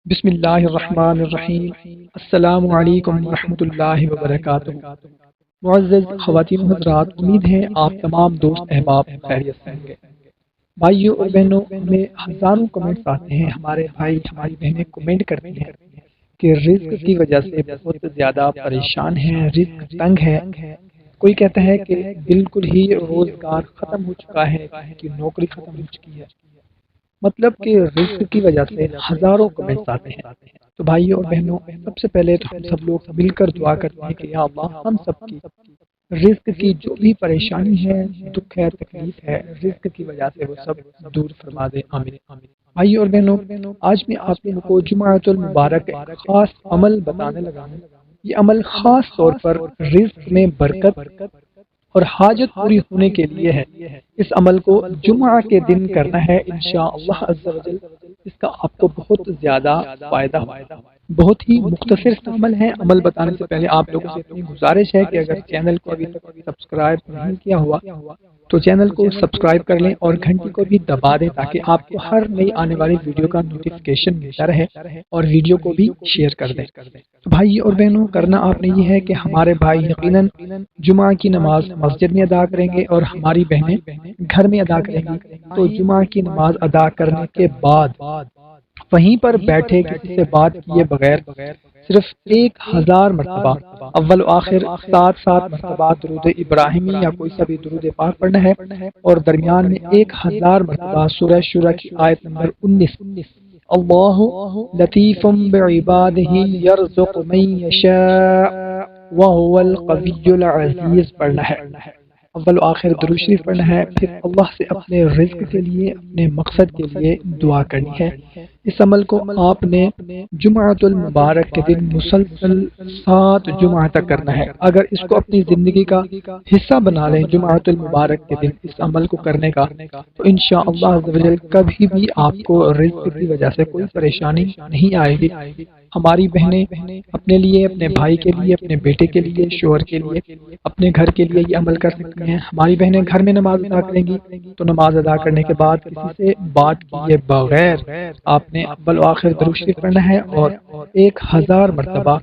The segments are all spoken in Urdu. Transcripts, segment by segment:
بسم اللہ الرحمن الرحیم۔ السلام علیکم ورحمۃ اللہ وبرکاتہ۔ معزز خواتین و حضرات، امید ہے آپ تمام دوست احباب خیریت سے ہوں گے۔ بھائیوں اور بہنوں، ہمیں ہزاروں کمنٹس آتے ہیں، ہمارے بھائی ہماری بہنیں کمنٹ کرتی ہیں کہ رزق کی وجہ سے بہت زیادہ پریشان ہیں، رزق تنگ ہے۔ کوئی کہتا ہے کہ بالکل ہی روزگار ختم ہو چکا ہے، کہ نوکری ختم ہو چکی ہے۔ مطلب کہ رزق کی وجہ سے ہزاروں کمنٹس آتے ہیں۔ تو بھائیوں اور بہنوں، سب سے پہلے تو ہم سب لوگ مل کر دعا کرتے ہیں کہ یا اللہ، ہم سب کی رزق کی جو بھی پریشانی ہے، دکھ ہے، تکلیف ہے، رزق کی وجہ سے وہ سب دور فرما دے، آمین۔ بھائیوں اور بہنوں، آج میں آپ لوگوں کو جمعۃ المبارک ایک خاص عمل بتانے لگا ہوں۔ یہ عمل خاص طور پر رزق میں برکت اور حاجت پوری ہونے کے لیے ہے۔ اس عمل کو جمعہ کے دن کرنا ہے، انشاءاللہ عز و جل اس کا آپ کو بہت زیادہ فائدہ ہوگا۔ بہت ہی مختصر سا عمل ہے۔ عمل بتانے سے پہلے آپ لوگوں سے اتنی گزارش ہے کہ اگر چینل کو ابھی تک سبسکرائب نہیں کیا ہوا تو چینل کو سبسکرائب کر لیں اور گھنٹی کو بھی دبا دیں، تاکہ آپ کو ہر نئی آنے والی ویڈیو کا نوٹیفیکیشن ملتا رہے، اور ویڈیو کو بھی شیئر کر دیں۔ بھائی اور بہنوں، کرنا آپ نے یہ ہے کہ ہمارے بھائی یقیناً جمعہ کی نماز مسجد میں ادا کریں گے اور ہماری بہنیں گھر میں ادا کریں گی۔ تو جمعہ کی نماز ادا کرنے کے بعد وہیں پر بیٹھے کسی سے بات کیے بغیر صرف 1000 مرتبہ اول و آخر 7 مرتبہ درود ابراہیمی یا کوئی سا بھی درود پاک پڑھنا ہے، اور درمیان میں 1000 مرتبہ سورہ شورى کی آیت نمبر 19 اللہ لطیف بعبادہ یرزق من یشاء وهو القوی العزیز پڑھنا ہے۔ اول و آخر درود شریف پڑھنا ہے، پھر اللہ سے اپنے رزق کے لیے، اپنے مقصد کے لیے دعا کرنی ہے۔ اس عمل کو آپ نے جمعۃ المبارک کے دن مسلسل 7 جمعہ تک کرنا ہے۔ اگر اس کو اپنی زندگی کا حصہ بنا لیں جمعۃ المبارک کے دن اس عمل کو کرنے کا، تو انشاءاللہ عز و جل کبھی بھی آپ کو رزق کی وجہ سے کوئی پریشانی نہیں آئے گی۔ ہماری بہنیں اپنے لیے، اپنے بھائی کے لیے، اپنے بیٹے کے لیے، شوہر کے لیے، اپنے گھر کے لیے یہ عمل کر سکتی ہیں۔ ہماری بہنیں گھر میں نماز ادا کریں گی تو نماز ادا کرنے کے بعد کسی سے بات کیے بغیر آپ نے اول و آخر درود شریف پڑھنا ہے اور 1000 مرتبہ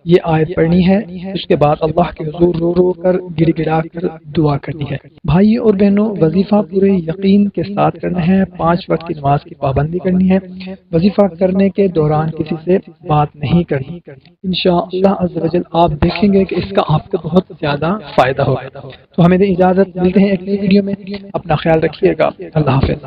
یہ آیت پڑھنی ہے۔ اس کے بعد اللہ کے حضور رو رو کر گڑ گڑا کر دعا کرنی ہے۔ بھائی اور بہنوں، وظیفہ پورے یقین کے ساتھ کرنا ہے، 5 وقت کی نماز کی پابندی کرنی ہے، وظیفہ کرنے کے دوران کسی سے بات نہیں کرنی۔ انشاءاللہ عز و جل آپ دیکھیں گے کہ اس کا آپ کو بہت زیادہ فائدہ ہوگا۔ تو ہمیں دے اجازت، ملتے ہیں ایک نئی ویڈیو میں، اپنا خیال رکھیے گا، اللہ حافظ۔